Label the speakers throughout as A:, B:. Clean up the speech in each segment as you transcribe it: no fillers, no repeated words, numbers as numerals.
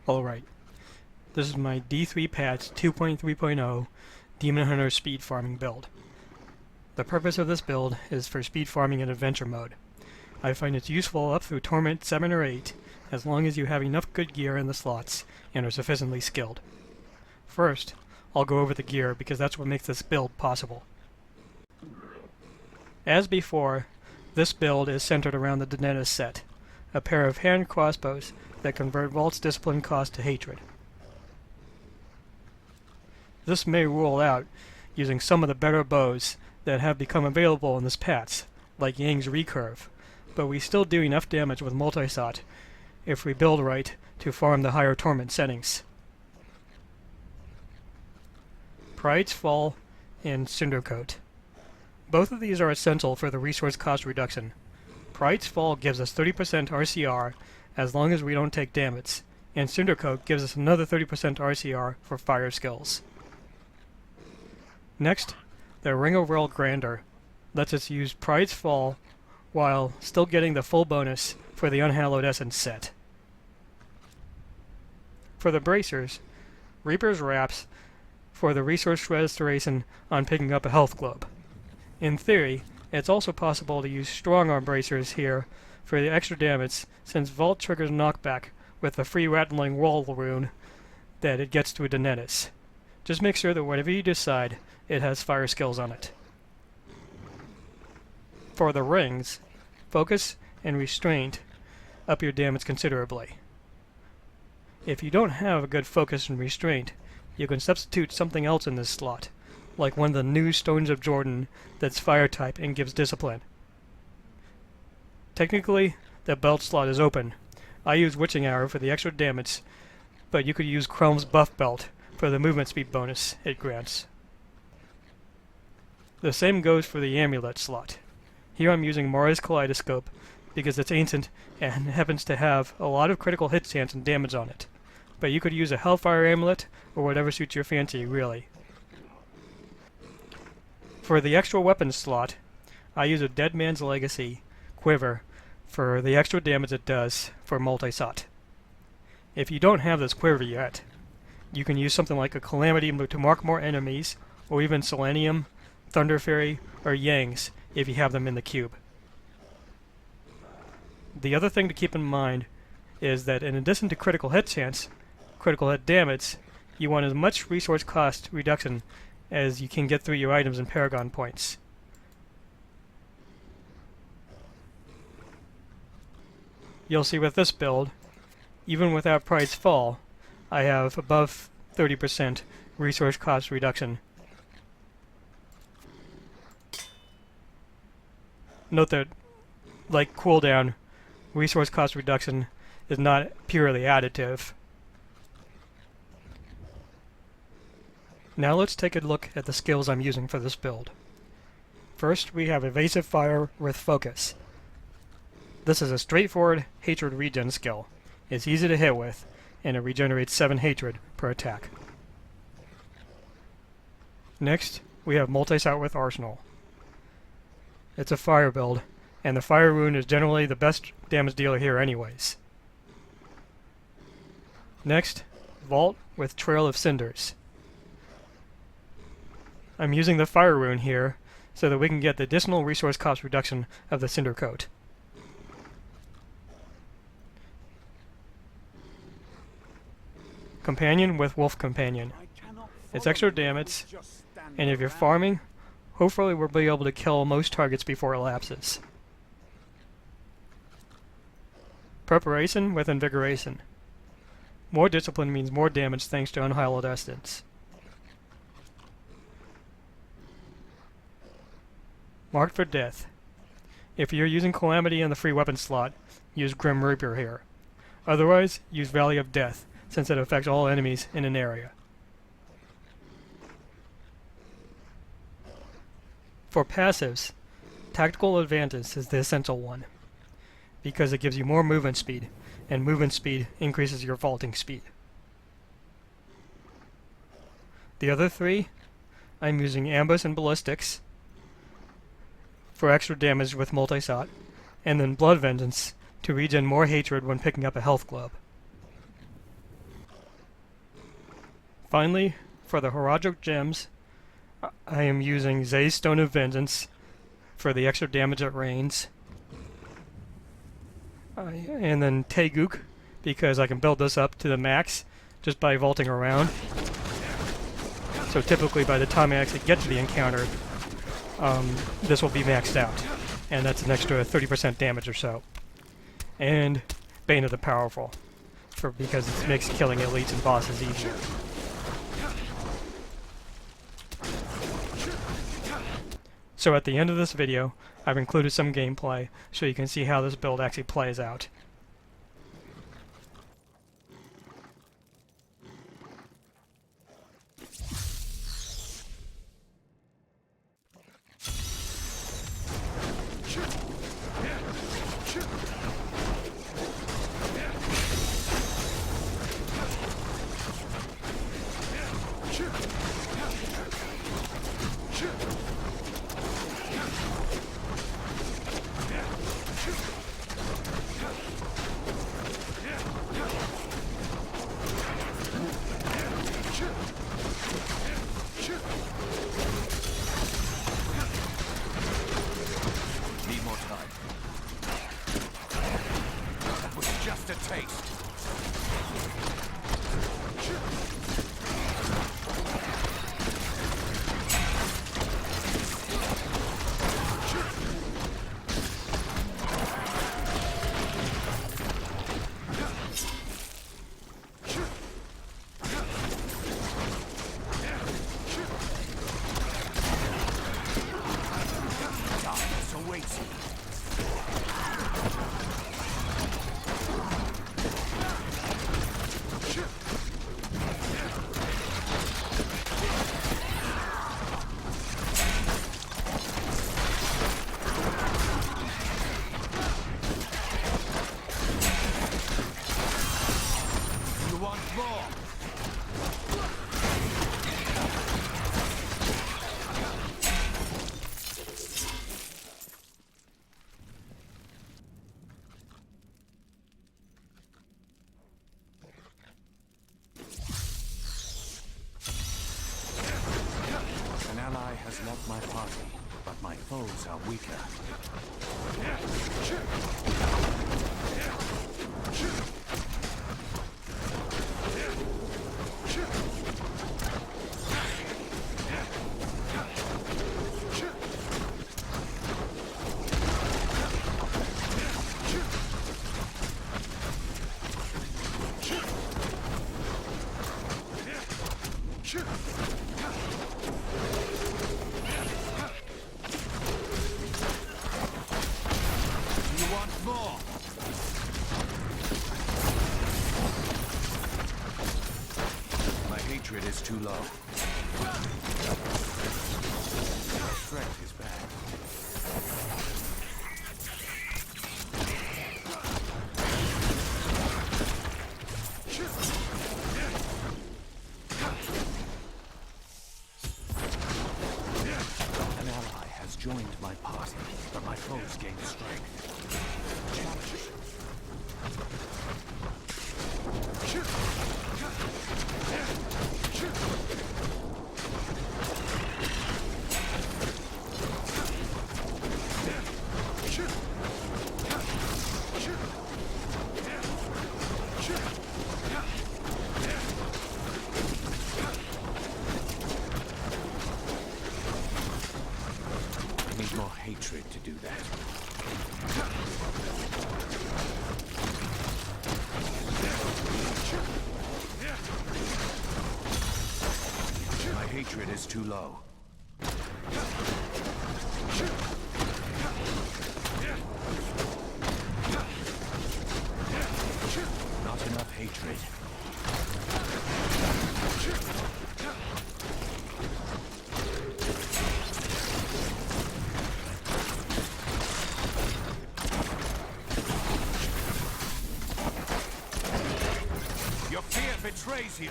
A: Alright, this is my D3 patch 2.3.0 Demon Hunter speed farming build. The purpose of this build is for speed farming in adventure mode. I find it's useful up through Torment 7 or 8 as long as you have enough good gear in the slots and are sufficiently skilled. First, I'll go over the gear because that's what makes this build possible. As before, this build is centered around the Danetta set, a pair of hand crossbows that convert Vault's discipline cost to hatred. This may rule out using some of the better bows that have become available in this patch, like Yang's Recurve, but we still do enough damage with multishot if we build right to farm the higher Torment settings. Pride's Fall and Cindercoat. Both of these are essential for the resource cost reduction. Pride's Fall gives us 30% RCR as long as we don't take damage, and Cindercoat gives us another 30% RCR for fire skills. Next, the Ring of World Grandeur lets us use Pride's Fall while still getting the full bonus for the Unhallowed Essence set. For the bracers, Reaper's Wraps for the resource restoration on picking up a health globe. In theory, it's also possible to use Strong Arm bracers here for the extra damage since Vault triggers knockback with the free rattling wall rune that it gets to Danetta's. Just make sure that whatever you decide, it has fire skills on it. For the rings, Focus and Restraint up your damage considerably. If you don't have a good Focus and Restraint, you can substitute something else in this slot, like one of the new Stones of Jordan that's fire type and gives discipline. Technically, the belt slot is open. I use Witching Arrow for the extra damage, but you could use Chrom's buff belt for the movement speed bonus it grants. The same goes for the amulet slot. Here I'm using Mara's Kaleidoscope because it's ancient and happens to have a lot of critical hit chance and damage on it. But you could use a Hellfire amulet or whatever suits your fancy, really. For the extra weapons slot, I use a Dead Man's Legacy quiver for the extra damage it does for multishot. If you don't have this quiver yet, you can use something like a Calamity to mark more enemies, or even Selenium, Thunder Fairy, or Yang's if you have them in the cube. The other thing to keep in mind is that in addition to critical hit chance, critical hit damage, you want as much resource cost reduction as you can get through your items and Paragon points. You'll see with this build, even without Pride's Fall, I have above 30% resource cost reduction. Note that, like cooldown, resource cost reduction is not purely additive. Now let's take a look at the skills I'm using for this build. First, we have Evasive Fire with Focus. This is a straightforward hatred regen skill. It's easy to hit with, and it regenerates 7 hatred per attack. Next, we have Multishot with Arsenal. It's a fire build, and the fire rune is generally the best damage dealer here anyways. Next, Vault with Trail of Cinders. I'm using the fire rune here so that we can get the additional resource cost reduction of the Cindercoat. Companion with Wolf Companion. It's extra damage, and if you're farming, hopefully we'll be able to kill most targets before it lapses. Preparation with Invigoration. More discipline means more damage thanks to Unhallowed Essence. Marked for Death. If you're using Calamity in the free weapon slot, use Grim Reaper here. Otherwise, use Valley of Death, since it affects all enemies in an area. For passives, Tactical Advantage is the essential one, because it gives you more movement speed, and movement speed increases your vaulting speed. The other three, I'm using Ambush and Ballistics for extra damage with multishot, and then Blood Vengeance to regen more hatred when picking up a health globe. Finally, for the Horadric gems, I am using Zay's Stone of Vengeance for the extra damage it rains. And then Teguk, because I can build this up to the max just by vaulting around. So typically by the time I actually get to the encounter, this will be maxed out. And that's an extra 30% damage or so. And Bane of the Powerful, because it makes killing elites and bosses easier. So at the end of this video, I've included some gameplay so you can see how this build actually plays out.
B: Just a taste. Darkness awaits you. An ally has left my party, but my foes are weaker. Hatred is too low. Strength is back. An ally has joined my party, but my foes gain strength. Challenge. Need more hatred to do that. My hatred is too low. Not enough hatred. Your fear betrays you.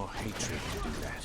B: your hatred to do that.